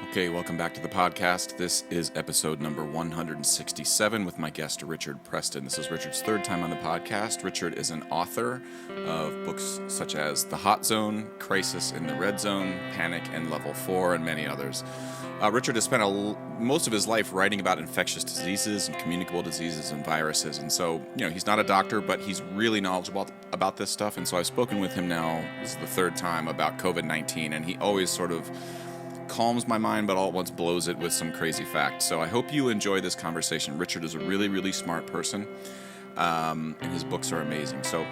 Okay, welcome back to the podcast. This is episode number 167 with my guest, Richard Preston. This is Richard's third time on the podcast. Richard is an author of books such as The Hot Zone, Crisis in the Red Zone, Panic and Level 4, and many others. Richard has spent most of his life writing about infectious diseases and communicable diseases and viruses. And so, he's not a doctor, but he's really knowledgeable about this stuff. And so I've spoken with him now, this is the third time, about COVID-19, and he always sort of calms my mind, but all at once blows it with some crazy facts. So I hope you enjoy this conversation. Richard is a really, really smart person, and his books are amazing. So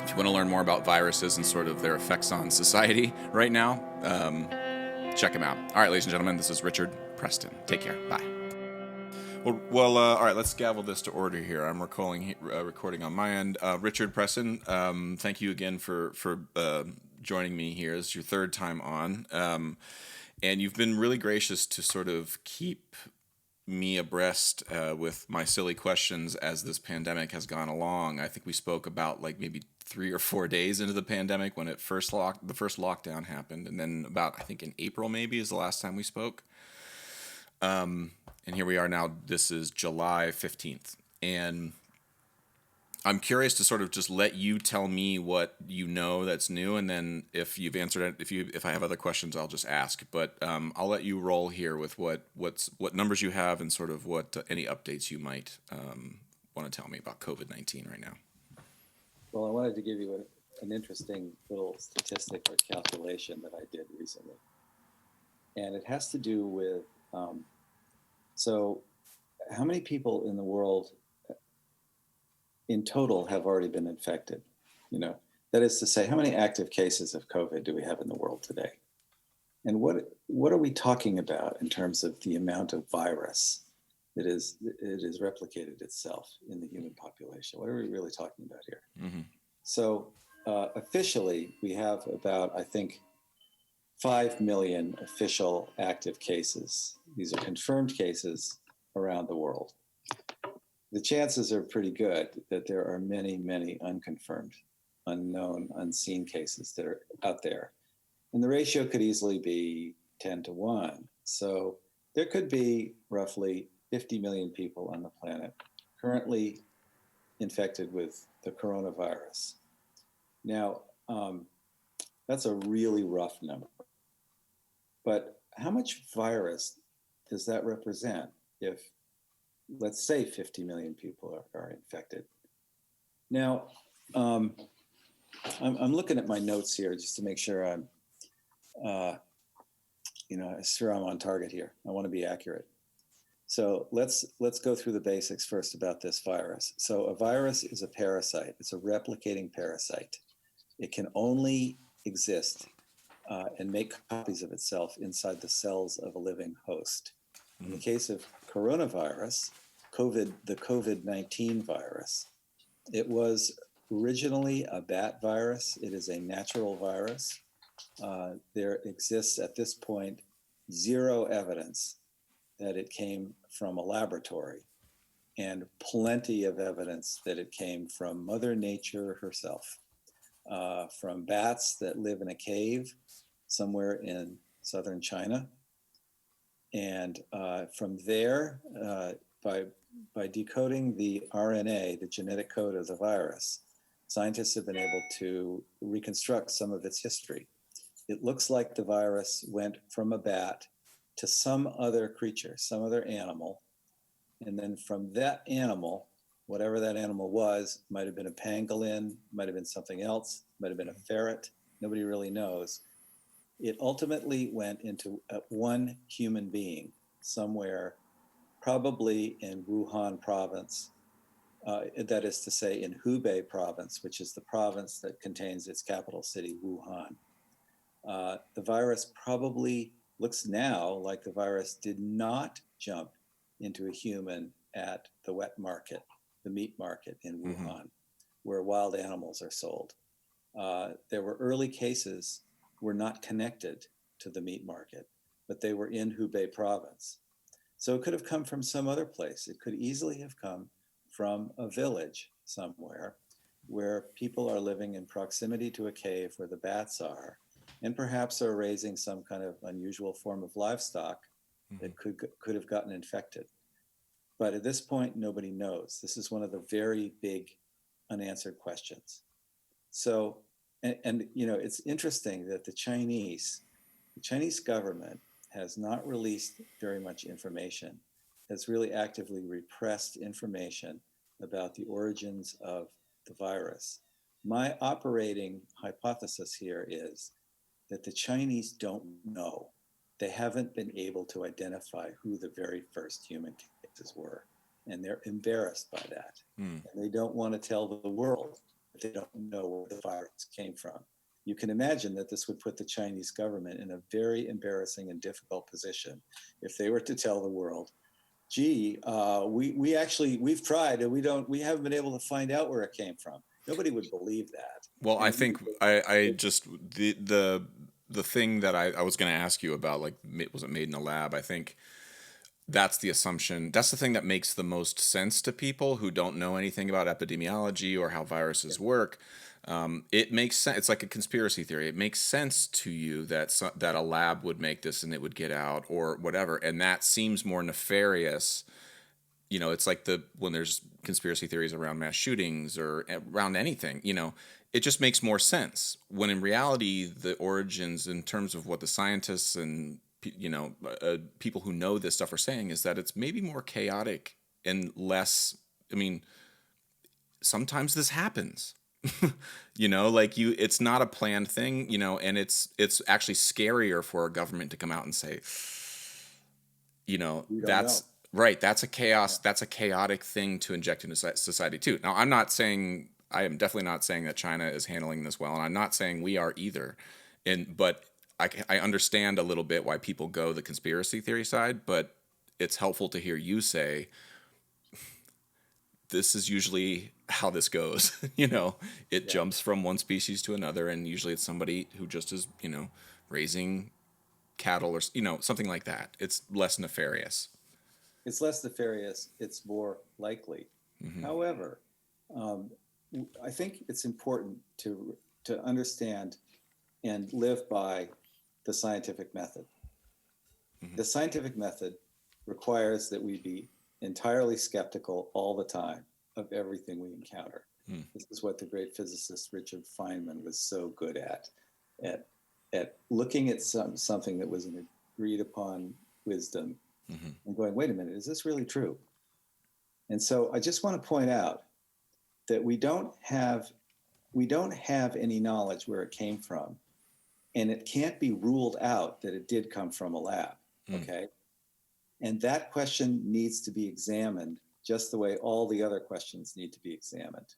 if you want to learn more about viruses and sort of their effects on society right now, check him out. All right, ladies and gentlemen, this is Richard Preston. Take care. Bye. All right, let's gavel this to order here. I'm recording on my end. Richard Preston, thank you again for joining me here. This is your third time on. And you've been really gracious to sort of keep me abreast with my silly questions as this pandemic has gone along. I think we spoke about like maybe 3 or 4 days into the pandemic when the first lockdown happened. And then about, I think in April maybe is the last time we spoke. And here we are now. This is July 15th. And I'm curious to sort of just let you tell me what you know that's new, and then if you've answered it, if I have other questions, I'll just ask. But I'll let you roll here with what numbers you have and sort of what any updates you might want to tell me about COVID-19 right now. Well, I wanted to give you an interesting little statistic or calculation that I did recently, and it has to do with so how many people in the world in total have already been infected? That is to say, how many active cases of COVID do we have in the world today? And what are we talking about in terms of the amount of virus that it has replicated itself in the human population? What are we really talking about here? Mm-hmm. So officially, we have about, I think, 5 million official active cases. These are confirmed cases around the world. The chances are pretty good that there are many, many unconfirmed, unknown, unseen cases that are out there. And the ratio could easily be 10 to 1. So there could be roughly 50 million people on the planet currently infected with the coronavirus. Now, that's a really rough number. But how much virus does that represent if, let's say, 50 million people are infected? Now, I'm looking at my notes here just to make sure I'm on target here. I want to be accurate. So let's go through the basics first about this virus. So a virus is a parasite. It's a replicating parasite. It can only exist and make copies of itself inside the cells of a living host. In the case of coronavirus, the COVID-19 virus, it was originally a bat virus. It is a natural virus. There exists at this point zero evidence that it came from a laboratory, and plenty of evidence that it came from Mother Nature herself, from bats that live in a cave somewhere in southern China. And from there, by decoding the RNA, the genetic code of the virus, scientists have been able to reconstruct some of its history. It looks like the virus went from a bat to some other creature, some other animal. And then from that animal, whatever that animal was, might have been a pangolin, might have been something else, might have been a ferret, nobody really knows. It ultimately went into one human being somewhere, probably in Wuhan province, that is to say in Hubei province, which is the province that contains its capital city, Wuhan. The virus probably looks now like the virus did not jump into a human at the wet market, the meat market in Wuhan, where wild animals are sold. There were early cases were not connected to the meat market, but they were in Hubei province. So it could have come from some other place. It could easily have come from a village somewhere where people are living in proximity to a cave where the bats are, and perhaps are raising some kind of unusual form of livestock that could have gotten infected. But at this point, nobody knows. This is one of the very big unanswered questions. So, and it's interesting that the Chinese government has not released very much information, has really actively repressed information about the origins of the virus. My operating hypothesis here is that the Chinese don't know. They haven't been able to identify who the very first human cases were. And they're embarrassed by that. And they don't want to tell the world that they don't know where the virus came from. You can imagine that this would put the Chinese government in a very embarrassing and difficult position if they were to tell the world, gee, we've tried and we haven't been able to find out where it came from. Nobody would believe that. Well, I think I just the thing that I was going to ask you about, like, was it made in a lab? I think that's the assumption. That's the thing that makes the most sense to people who don't know anything about epidemiology or how viruses work. It makes sense. It's like a conspiracy theory. It makes sense to you that that a lab would make this and it would get out or whatever, and that seems more nefarious. It's like when there's conspiracy theories around mass shootings or around anything, it just makes more sense. When in reality, the origins in terms of what the scientists and people who know this stuff are saying is that it's maybe more chaotic and less. I mean, sometimes this happens. It's not a planned thing, and it's actually scarier for a government to come out and say, that's know. Right. That's a chaos. That's a chaotic thing to inject into society too. Now, I am definitely not saying that China is handling this well, and I'm not saying we are either. But I understand a little bit why people go the conspiracy theory side, but it's helpful to hear you say, this is usually how this goes. It jumps from one species to another, and usually it's somebody who just is, raising cattle or, something like that. It's less nefarious. It's less nefarious. It's more likely. However, I think it's important to understand and live by the scientific method. The scientific method requires that we be entirely skeptical all the time of everything we encounter. This is what the great physicist Richard Feynman was so good at looking at something that was an agreed upon wisdom and going, wait a minute, is this really true? And so I just want to point out that we don't have any knowledge where it came from, and it can't be ruled out that it did come from a lab. Okay. And that question needs to be examined just the way all the other questions need to be examined.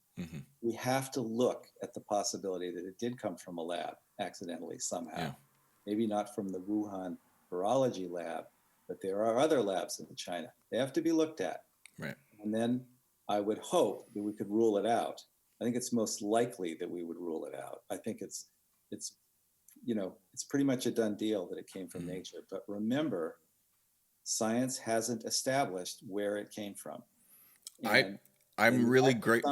We have to look at the possibility that it did come from a lab accidentally somehow. Maybe not from the Wuhan virology lab, but there are other labs in China. They have to be looked at. Right. And then I would hope that we could rule it out. I think it's most likely that we would rule it out. I think it's pretty much a done deal that it came from nature. But remember, science hasn't established where it came from. I'm really great.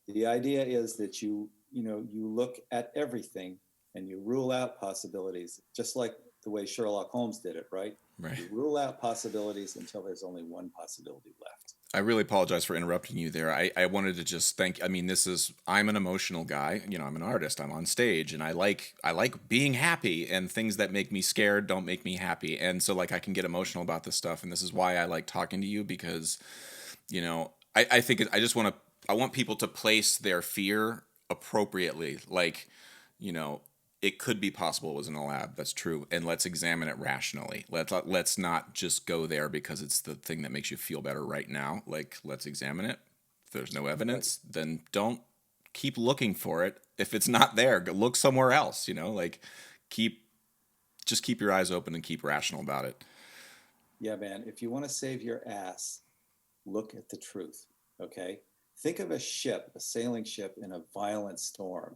The idea is that you look at everything and you rule out possibilities, just like the way Sherlock Holmes did it, right? Right. You rule out possibilities until there's only one possibility left. I really apologize for interrupting you there. I wanted to just I'm an emotional guy. I'm an artist. I'm on stage, and I like being happy, and things that make me scared don't make me happy. And so, I can get emotional about this stuff, and this is why I like talking to you, because, I think I want people to place their fear appropriately. It could be possible it was in a lab. That's true. And let's examine it rationally. Let's not just go there because it's the thing that makes you feel better right now. Let's examine it. If there's no evidence, then don't keep looking for it. If it's not there, go look somewhere else, keep your eyes open and keep rational about it. Yeah, man. If you want to save your ass, look at the truth. Okay. Think of a sailing ship in a violent storm.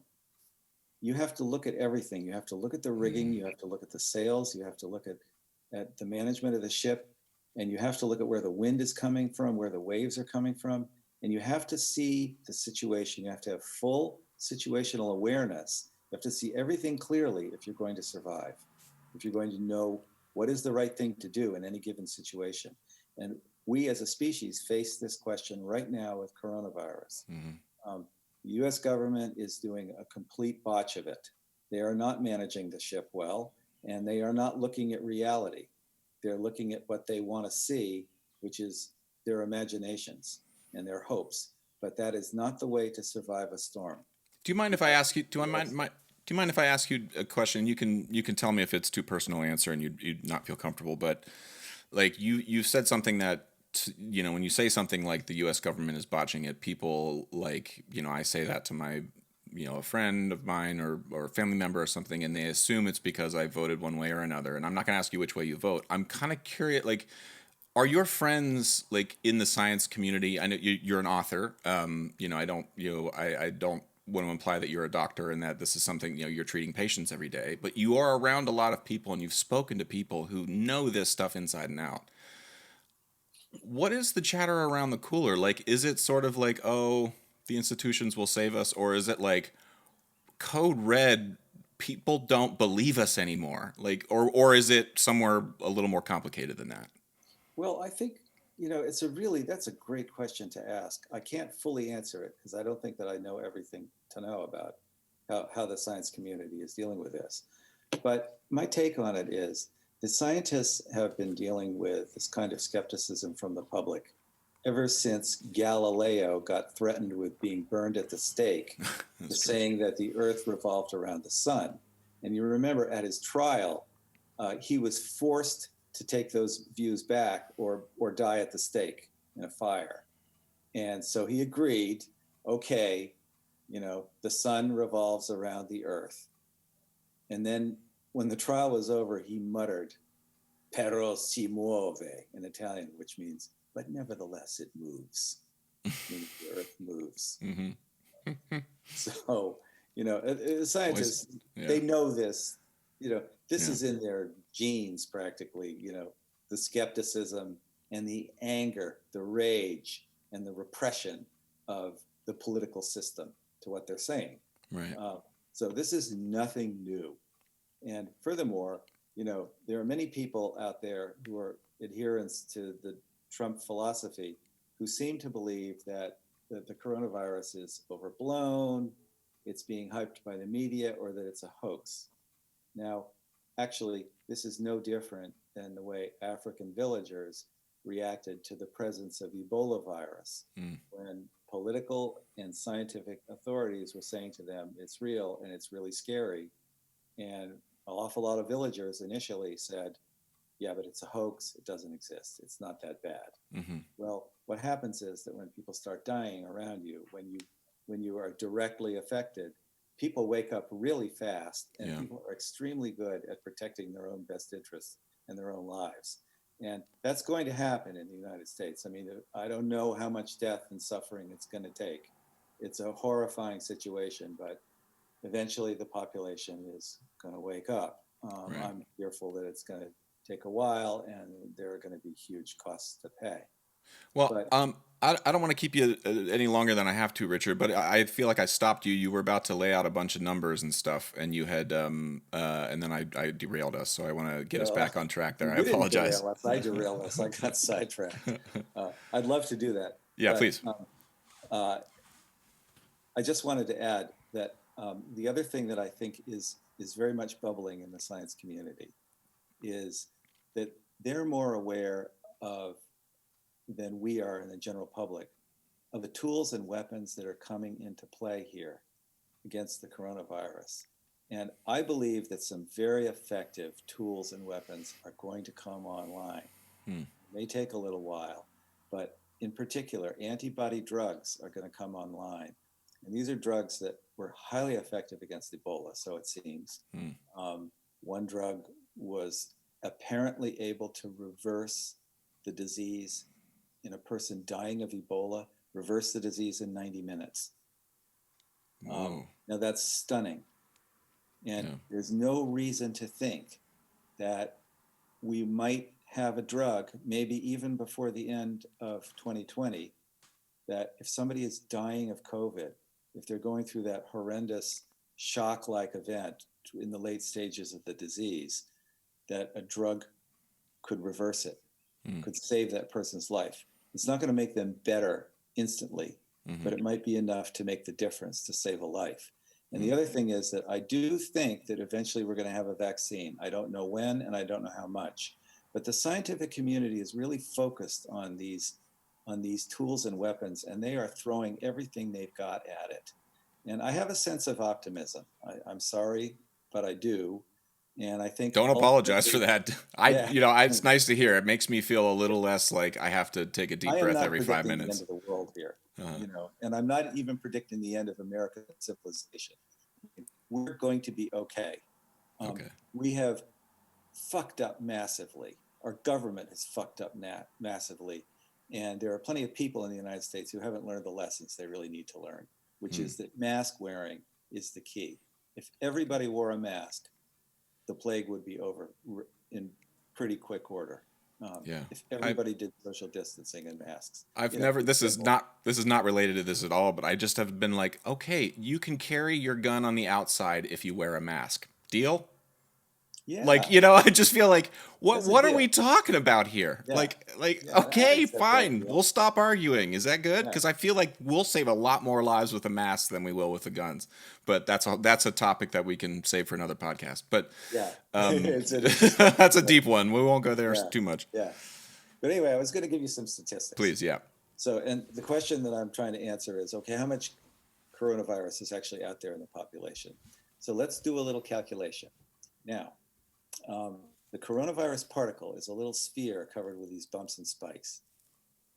You have to look at everything. You have to look at the rigging. You have to look at the sails. You have to look at the management of the ship. And you have to look at where the wind is coming from, where the waves are coming from. And you have to see the situation. You have to have full situational awareness You have to see everything clearly if you're going to survive, if you're going to know what is the right thing to do in any given situation. And we as a species face this question right now with coronavirus. The US government is doing a complete botch of it. They are not managing the ship well, and they are not looking at reality. They're looking at what they want to see, which is their imaginations and their hopes. But that is not the way to survive a storm. Do you mind if I ask you? Do you mind if I ask you a question? You can tell me if it's too personal answer and you'd not feel comfortable. But like you said something that when you say something like the U.S. government is botching it, people like I say that to my a friend of mine or a family member or something, and they assume it's because I voted one way or another. And I'm not going to ask you which way you vote. I'm kind of curious, like. Are your friends like in the science community? I know you're an author. I don't, I don't want to imply that you're a doctor and that this is something you're treating patients every day. But you are around a lot of people, and you've spoken to people who know this stuff inside and out. What is the chatter around the cooler? Like, is it sort of like, oh, the institutions will save us, or is it like code red? People don't believe us anymore. Like, or is it somewhere a little more complicated than that? Well, I think, that's a great question to ask. I can't fully answer it because I don't think that I know everything to know about how the science community is dealing with this. But my take on it is the scientists have been dealing with this kind of skepticism from the public ever since Galileo got threatened with being burned at the stake for saying that the Earth revolved around the sun. And you remember at his trial, he was forced to take those views back or die at the stake in a fire. And so he agreed, okay, the sun revolves around the earth. And then when the trial was over, he muttered, "Però si muove" in Italian, which means, but nevertheless it moves. Meaning the earth moves. Mm-hmm. So, scientists, they know this. This is in their genes practically, the skepticism and the anger, the rage and the repression of the political system to what they're saying. Right. So this is nothing new. And furthermore, there are many people out there who are adherents to the Trump philosophy who seem to believe that the coronavirus is overblown, it's being hyped by the media, or that it's a hoax. Now, actually, this is no different than the way African villagers reacted to the presence of Ebola virus, when political and scientific authorities were saying to them, it's real and it's really scary. And an awful lot of villagers initially said, yeah, but it's a hoax. It doesn't exist. It's not that bad. Mm-hmm. Well, what happens is that when people start dying around you, when you are directly affected, people wake up really fast, and people are extremely good at protecting their own best interests and their own lives. And that's going to happen in the United States. I mean, I don't know how much death and suffering it's going to take. It's a horrifying situation, but eventually the population is going to wake up. Right. I'm fearful that it's going to take a while, and there are going to be huge costs to pay. Well, I don't want to keep you any longer than I have to, Richard, but I feel like I stopped you. You were about to lay out a bunch of numbers and stuff, and you had, and then I derailed us. So I want to get us back on track there. I apologize. I derailed us. I got sidetracked. I'd love to do that. Yeah, but, please. I just wanted to add that the other thing that I think is very much bubbling in the science community is that they're more aware of than we are in the general public of the tools and weapons that are coming into play here against the coronavirus. And I believe that some very effective tools and weapons are going to come online. It may take a little while, but in particular, antibody drugs are going to come online. And these are drugs that were highly effective against Ebola, so it seems. One drug was apparently able to reverse the disease in a person dying of Ebola, reverse the disease in 90 minutes. Now that's stunning. And there's no reason to think that we might have a drug, maybe even before the end of 2020, that if somebody is dying of COVID, if they're going through that horrendous shock-like event in the late stages of the disease, that a drug could reverse it, could save that person's life. It's not going to make them better instantly, but it might be enough to make the difference to save a life. And the other thing is that I do think that eventually we're going to have a vaccine. I don't know when, and I don't know how much, but the scientific community is really focused on these tools and weapons, and they are throwing everything they've got at it. And I have a sense of optimism. I'm sorry, but I do. And I think Don't apologize for that. Yeah. It's nice to hear. It makes me feel a little less like I have to take a deep breath every 5 minutes. I am not predicting the end of the world here, and I'm not even predicting the end of American civilization. We're going to be okay. Okay. We have fucked up massively. Our government has fucked up massively. And there are plenty of people in the United States who haven't learned the lessons they really need to learn, which is that mask wearing is the key. If everybody wore a mask, the plague would be over in pretty quick order. If everybody did social distancing and masks. This is not related to this at all, but I just have been like, okay, you can carry your gun on the outside if you wear a mask. Deal? Yeah. I just feel like, what are we talking about here? Yeah. Okay, fine. We'll stop arguing. Is that good? Because I feel like we'll save a lot more lives with a mask than we will with the guns. But that's a topic that we can save for another podcast. But that's a deep one. We won't go there too much. Yeah. But anyway, I was going to give you some statistics. Please, yeah. So, and the question that I'm trying to answer is, okay, how much coronavirus is actually out there in the population? So let's do a little calculation. Now, the coronavirus particle is a little sphere covered with these bumps and spikes.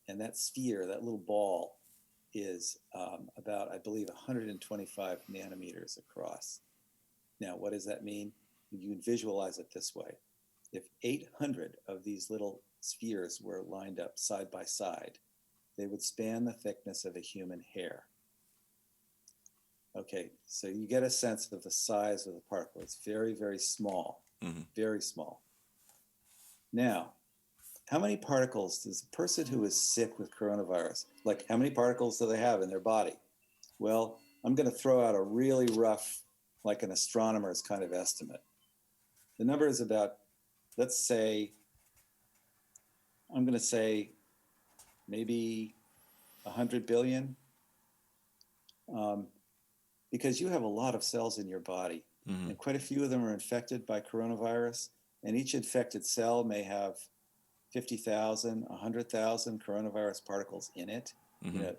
And that sphere, that little ball, is about, I believe, 125 nanometers across. Now, what does that mean? You can visualize it this way. If 800 of these little spheres were lined up side by side, they would span the thickness of a human hair. Okay, so you get a sense of the size of the particle. It's very, very small, very small. Now, how many particles does a person who is sick with coronavirus, like how many particles do they have in their body? Well, I'm going to throw out a really rough, like an astronomer's kind of estimate. The number is about, let's say, I'm going to say maybe 100 billion. Because you have a lot of cells in your body, and quite a few of them are infected by coronavirus, and each infected cell may have 50,000, 100,000 coronavirus particles in it.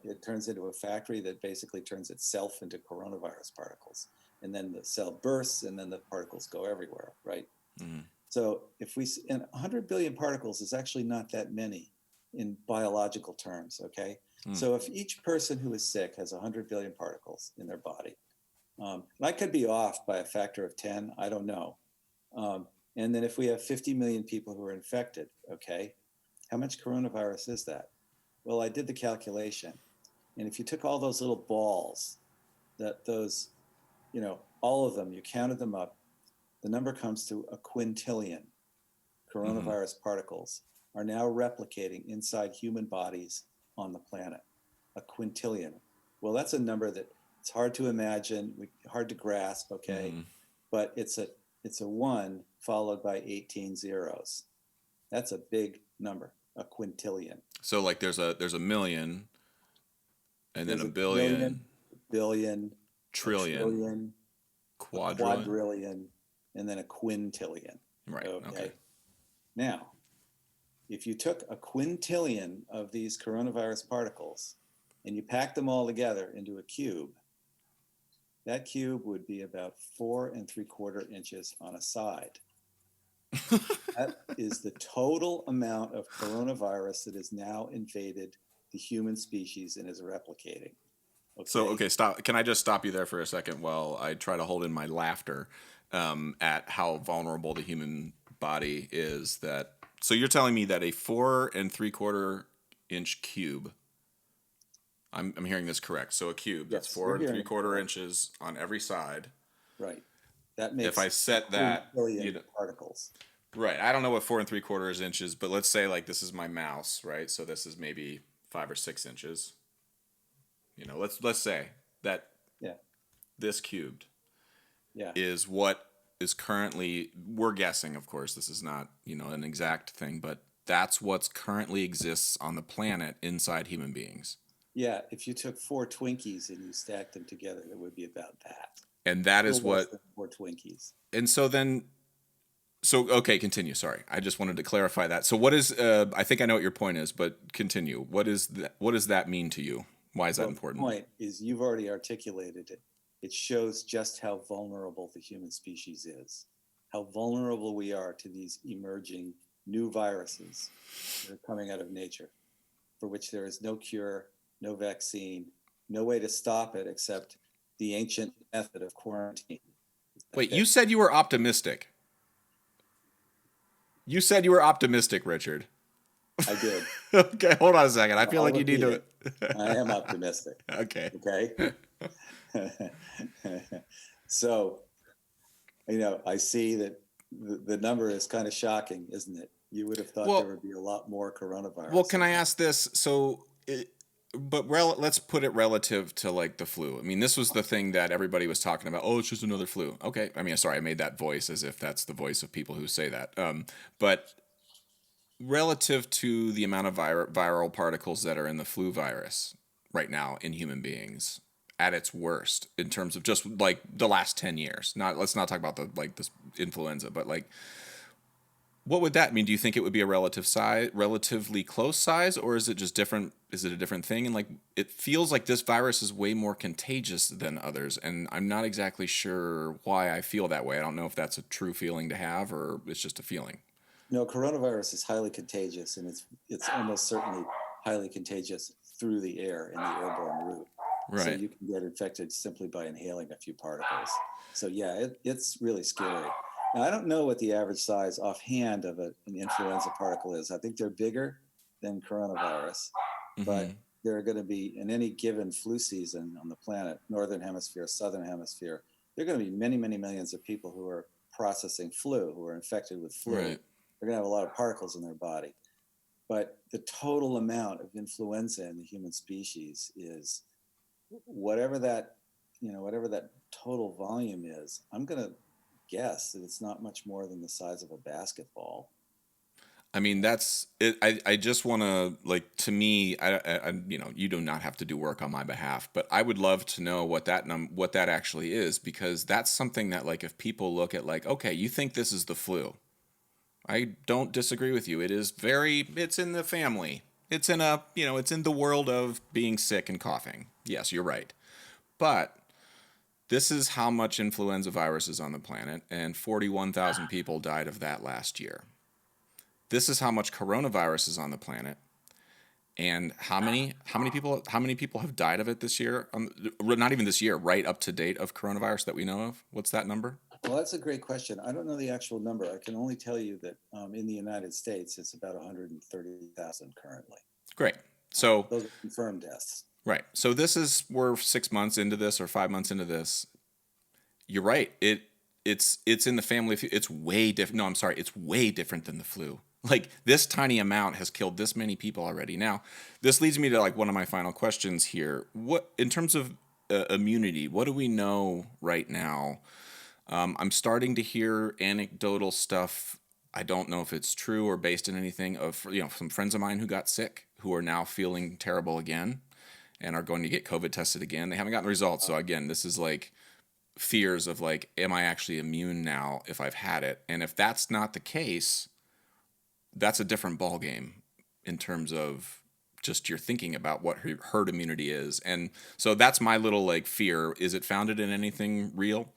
It turns into a factory that basically turns itself into coronavirus particles. And then the cell bursts, and then the particles go everywhere, right? So and 100 billion particles is actually not that many in biological terms, okay? So if each person who is sick has 100 billion particles in their body, and I could be off by a factor of 10, I don't know. And then if we have 50 million people who are infected, okay, how much coronavirus is that? Well, I did the calculation. And if you took all those little balls, all of them, you counted them up, the number comes to a quintillion coronavirus particles are now replicating inside human bodies on the planet. A quintillion. Well, that's a number that it's hard to imagine, hard to grasp, okay? But it's a 1 followed by 18 zeros. That's a big number, a quintillion. So like there's a million, and then a billion, trillion, quadrillion, and then a quintillion. Right. Okay. Now, if you took a quintillion of these coronavirus particles and you packed them all together into a cube, that cube would be about 4 3/4 inches on a side. That is the total amount of coronavirus that has now invaded the human species and is replicating. Stop. Can I just stop you there for a second while I try to hold in my laughter at how vulnerable the human body is? So you're telling me that a 4 3/4 inch cube, I'm hearing this correct. So a cube that's 4 3/4 inches on every side. Right. That makes if I set that billion particles. Right. I don't know what 4 3/4 inches, but let's say like this is my mouse, right? So this is maybe 5 or 6 inches. Let's say that this cubed. Yeah. is what is currently, we're guessing, of course, this is not, an exact thing, but that's what's currently exists on the planet inside human beings. Yeah. If you took four Twinkies and you stacked them together, it would be about that. And that Little is less what, than four Twinkies. and so then, so, okay, continue. Sorry. I just wanted to clarify that. So what is, I think I know what your point is, but continue. What does that mean to you? Why is that Well, the important? point is you've already articulated it. It shows just how vulnerable the human species is, how vulnerable we are to these emerging new viruses that are coming out of nature, for which there is no cure, no vaccine, no way to stop it except the ancient method of quarantine. Wait, Okay, you said you were optimistic. You said you were optimistic, Richard. I did. Okay, hold on a second. I feel I'll like you need repeat to. it. I am optimistic. Okay. Okay. So, I see that the number is kind of shocking, isn't it? You would have thought there Well, would be a lot more well, coronavirus. can I ask this? So, let's put it relative to like the flu. I mean, this was the thing that everybody was talking about. Oh, it's just another flu. Okay. I mean, sorry, I made that voice as if that's the voice of people who say that. But relative to the amount of viral particles that are in the flu virus right now in human beings at its worst in terms of just like the last 10 years, not, let's not talk about the like this influenza, but like what would that mean? Do you think it would be a relatively close size, or is it just different? Is it a different thing? And like, it feels like this virus is way more contagious than others, and I'm not exactly sure why I feel that way. I don't know if that's a true feeling to have, or it's just a feeling. No, coronavirus is highly contagious, and it's almost certainly highly contagious through the air in the airborne route. So Right. you can get infected simply by inhaling a few particles. So yeah, it's really scary. Now I don't know what the average size offhand of an influenza particle is. I think they're bigger than coronavirus, Mm-hmm. but there are going to be in any given flu season on the planet, northern hemisphere, southern hemisphere, there are going to be many, many millions of people who are processing flu, who are infected with flu. Right. They're going to have a lot of particles in their body. But the total amount of influenza in the human species is whatever that, whatever that total volume is. I'm going to guess that it's not much more than the size of a basketball. I mean, that's it. I just want to, like, to me, you do not have to do work on my behalf, but I would love to know what that actually is, because that's something that, like, if people look at, like, okay, you think this is the flu. I don't disagree with you. It's in the family. It's in the world of being sick and coughing. Yes, you're right. But this is how much influenza virus is on the planet, and 41,000 people died of that last year. This is how much coronavirus is on the planet, and how many people have died of it this year? Not even this year, right up to date of coronavirus that we know of. What's that number? Well, that's a great question. I don't know the actual number. I can only tell you that in the United States, it's about 130,000 currently. Great. So Those are confirmed deaths. right. So we're 6 months into this or 5 months into this. You're right. It's in the family. It's way different. No, I'm sorry. It's way different than the flu. Like, this tiny amount has killed this many people already. Now, this leads me to like one of my final questions here. What, in terms of immunity, what do we know right now? I'm starting to hear anecdotal stuff. I don't know if it's true or based in anything, of some friends of mine who got sick, who are now feeling terrible again and are going to get COVID tested again. They haven't gotten the results. So again, this is like fears of like, am I actually immune now if I've had it? And if that's not the case, that's a different ballgame in terms of just your thinking about what herd immunity is. And so that's my little like fear. Is it founded in anything real?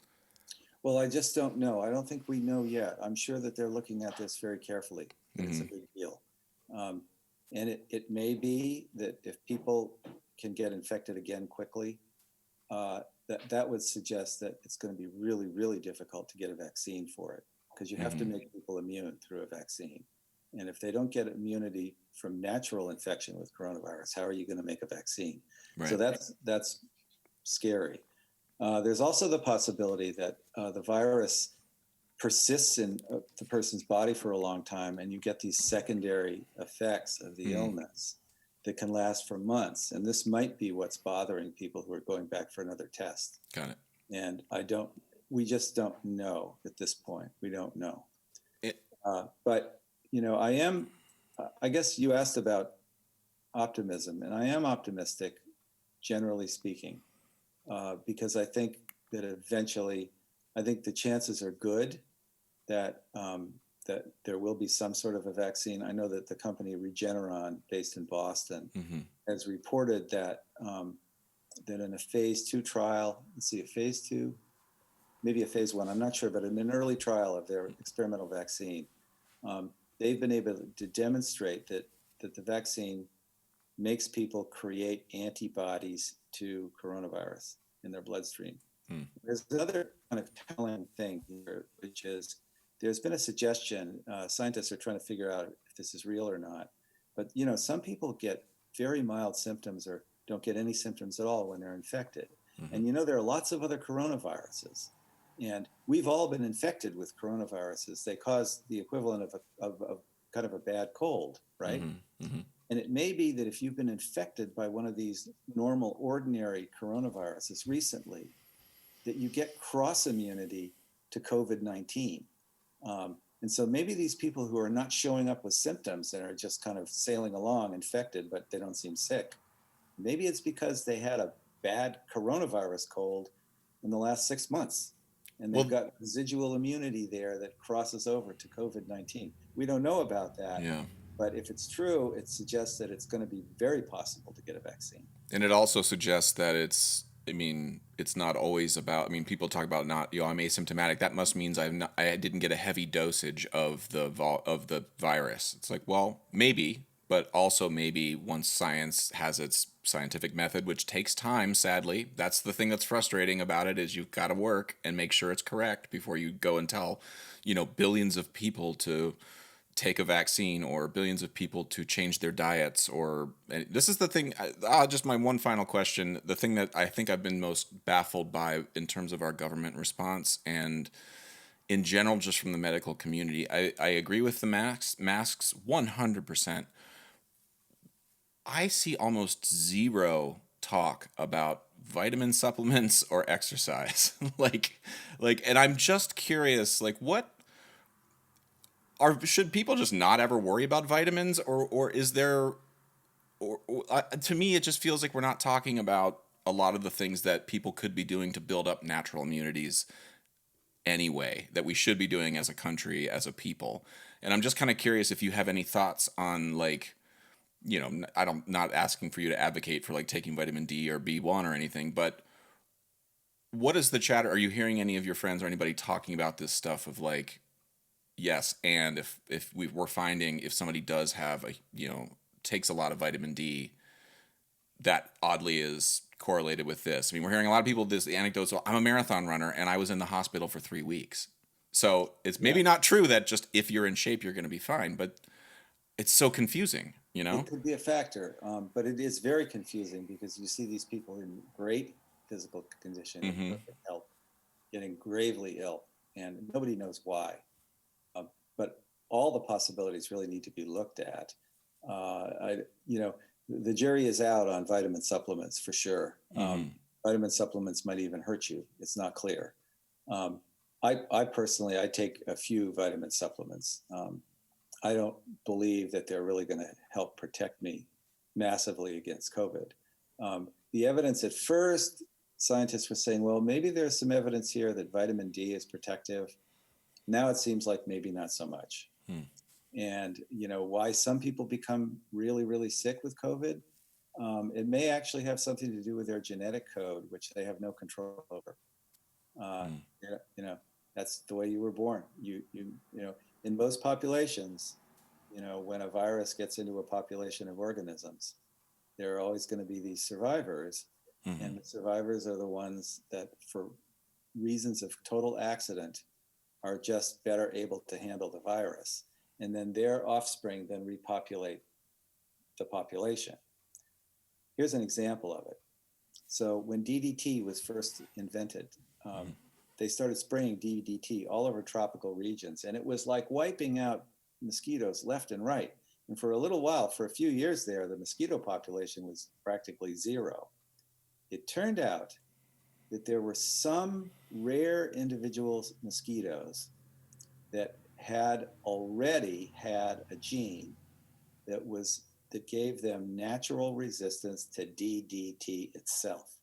Well, I just don't know. I don't think we know yet. I'm sure that they're looking at this very carefully, that it's a Mm-hmm. big deal. Um, and it may be that if people can get infected again quickly, that would suggest that it's going to be really, really difficult to get a vaccine for it, because you have to Mm-hmm. make people immune through a vaccine. And if they don't get immunity from natural infection with coronavirus, how are you going to make a vaccine? So Right. that's scary. There's also the possibility that the virus persists in the person's body for a long time, and you get these secondary effects of the Mm, illness that can last for months. And this might be what's bothering people who are going back for another test. got it. And we just don't know at this point. We don't know. It, But, I guess you asked about optimism, and I am optimistic, generally speaking, because I think that eventually, I think the chances are good that that there will be some sort of a vaccine. I know that the company Regeneron, based in Boston, has reported that that in a phase 2 trial, a phase 2, maybe a phase 1, I'm not sure, but in an early trial of their experimental vaccine, they've been able to demonstrate that the vaccine makes people create antibodies to coronavirus in their bloodstream. There's another kind of telling thing here, which is there's been a suggestion, scientists are trying to figure out if this is real or not, but some people get very mild symptoms or don't get any symptoms at all when they're infected. And there are lots of other coronaviruses, and we've all been infected with coronaviruses. They cause the equivalent of kind of a bad cold, right? And it may be that if you've been infected by one of these normal, ordinary coronaviruses recently, that you get cross immunity to COVID-19. And so maybe these people who are not showing up with symptoms and are just kind of sailing along infected, but they don't seem sick, maybe it's because they had a bad coronavirus cold in the last 6 months. And they've got residual immunity there that crosses over to COVID-19. We don't know about that. Yeah. But if it's true, it suggests that it's going to be very possible to get a vaccine. And it also suggests that it's not always about, people talk about I'm asymptomatic. That must means I didn't get a heavy dosage of the virus. It's like, well, maybe, but also maybe once science has its scientific method, which takes time, sadly. That's the thing that's frustrating about it, is you've got to work and make sure it's correct before you go and tell, billions of people to take a vaccine, or billions of people to change their diets. Or this is the thing, just my one final question, the thing that I think I've been most baffled by in terms of our government response and in general, just from the medical community. I agree with the masks 100%. I see almost zero talk about vitamin supplements or exercise. And I'm just curious, should people just not ever worry about vitamins, or is there, to me, it just feels like we're not talking about a lot of the things that people could be doing to build up natural immunities anyway, that we should be doing as a country, as a people. And I'm just kind of curious if you have any thoughts on, not asking for you to advocate for taking vitamin D or B1 or anything, but what is the chatter? Are you hearing any of your friends or anybody talking about this stuff of yes, and if we're finding if somebody does have takes a lot of vitamin D, that oddly is correlated with this. We're hearing a lot of people the anecdotes. Well, I'm a marathon runner and I was in the hospital for 3 weeks. So it's maybe not true that just if you're in shape you're going to be fine, but it's so confusing. It could be a factor, but it is very confusing because you see these people in great physical condition, health, getting gravely ill, and nobody knows why. But all the possibilities really need to be looked at. The jury is out on vitamin supplements for sure. Vitamin supplements might even hurt you. It's not clear. I personally, I take a few vitamin supplements. I don't believe that they're really going to help protect me massively against COVID. The evidence at first, scientists were saying, well, maybe there's some evidence here that vitamin D is protective. Now it seems like maybe not so much. And, why some people become really, really sick with COVID, it may actually have something to do with their genetic code, which they have no control over. That's the way you were born. In most populations, when a virus gets into a population of organisms, there are always going to be these survivors. And the survivors are the ones that, for reasons of total accident, are just better able to handle the virus. And then their offspring then repopulate the population. Here's an example of it. So when DDT was first invented, they started spraying DDT all over tropical regions. And it was like wiping out mosquitoes left and right. And for a little while, for a few years there, the mosquito population was practically zero. It turned out that there were some rare individual mosquitoes that had already had a gene that gave them natural resistance to DDT itself.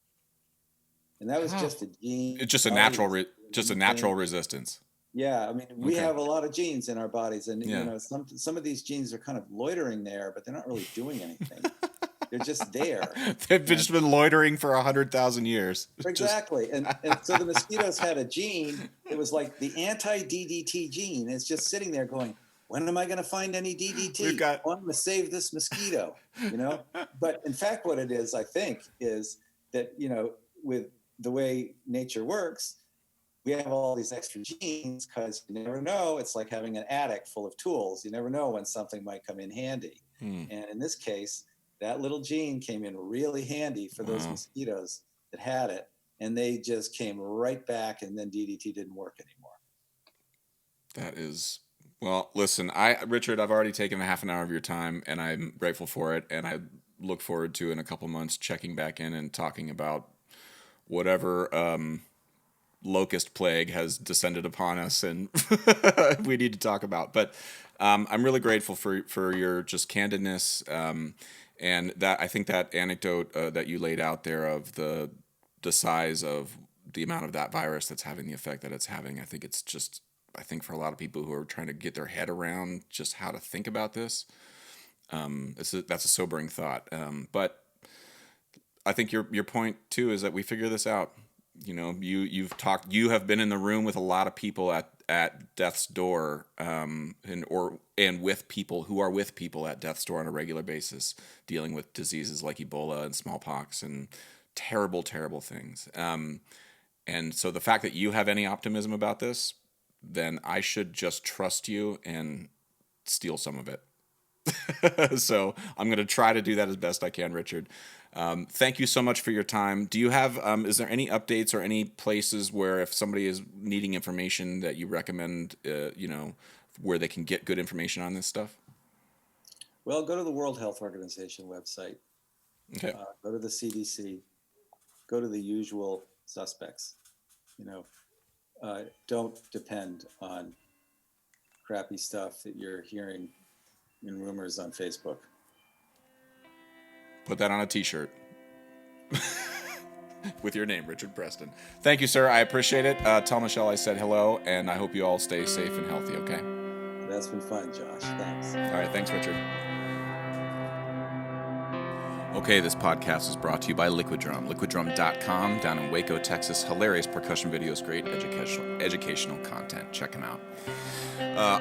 And that was just a gene. It's just a natural resistance. Yeah, I mean, we have a lot of genes in our bodies, and some of these genes are kind of loitering there, but they're not really doing anything. They're just there. They've just been loitering for 100,000 years. Exactly. And so the mosquitoes had a gene. It was like the anti-DDT gene. It's just sitting there going, when am I going to find any DDT? I'm going to save this mosquito, But in fact, what it is, I think, is that, with the way nature works, we have all these extra genes because you never know. It's like having an attic full of tools. You never know when something might come in handy. And in this case, that little gene came in really handy for those mosquitoes that had it. And they just came right back, and then DDT didn't work anymore. That is, well, listen, Richard, I've already taken a half an hour of your time, and I'm grateful for it. And I look forward to, in a couple months, checking back in and talking about whatever locust plague has descended upon us and we need to talk about. But I'm really grateful for your just candidness, and that I think that anecdote that you laid out there of the size of the amount of that virus that's having the effect that it's having. I think for a lot of people who are trying to get their head around just how to think about this, that's a sobering thought. But I think your point too is that we figure this out. You have been in the room with a lot of people at death's door, and with people who are with people at death's door on a regular basis, dealing with diseases like Ebola and smallpox and terrible, terrible things. And so the fact that you have any optimism about this, then I should just trust you and steal some of it. So I'm going to try to do that as best I can, Richard. Thank you so much for your time. Do you have, is there any updates or any places where if somebody is needing information that you recommend, where they can get good information on this stuff? Well, go to the World Health Organization website. Okay. Go to the CDC. Go to the usual suspects. Don't depend on crappy stuff that you're hearing in rumors on Facebook. Put that on a t-shirt with your name, Richard Preston. Thank you, sir. I appreciate it. Tell Michelle I said hello, and I hope you all stay safe and healthy, okay? That's been fun, Josh. Thanks. All right. Thanks, Richard. Okay, this podcast is brought to you by Liquid Drum. LiquidDrum.com down in Waco, Texas. Hilarious percussion videos, great educational content. Check them out.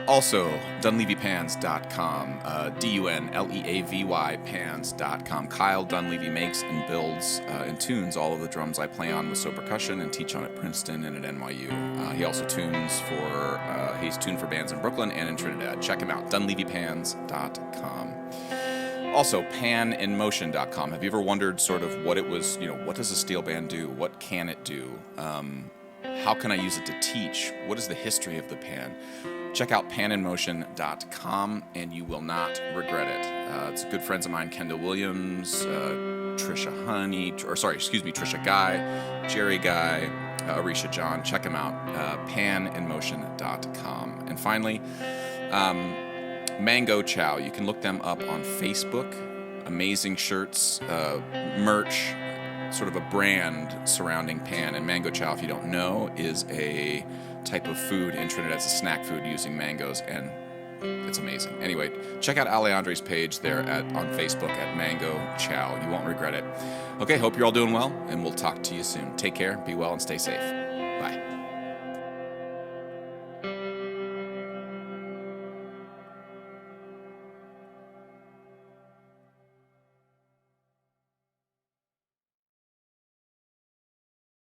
Also, DunleavyPans.com, DUNLEAVY Pans.com. Kyle Dunleavy makes and builds and tunes all of the drums I play on with So Percussion and teach on at Princeton and at NYU. He also tunes he's tuned for bands in Brooklyn and in Trinidad. Check him out, DunleavyPans.com. Also, paninmotion.com. Have you ever wondered sort of what it was, what does a steel band do? What can it do? How can I use it to teach? What is the history of the pan? Check out paninmotion.com and you will not regret it. It's good friends of mine, Kendall Williams, Trisha Guy, Jerry Guy, Arisha John. Check them out, paninmotion.com. And finally, Mango Chow. You can look them up on Facebook. Amazing shirts, merch, sort of a brand surrounding pan. And Mango Chow, if you don't know, is a type of food in Trinidad. It's a snack food using mangoes, and it's amazing. Anyway, check out Alejandre's page there on Facebook at Mango Chow. You won't regret it. Okay, hope you're all doing well, and we'll talk to you soon. Take care, be well, and stay safe.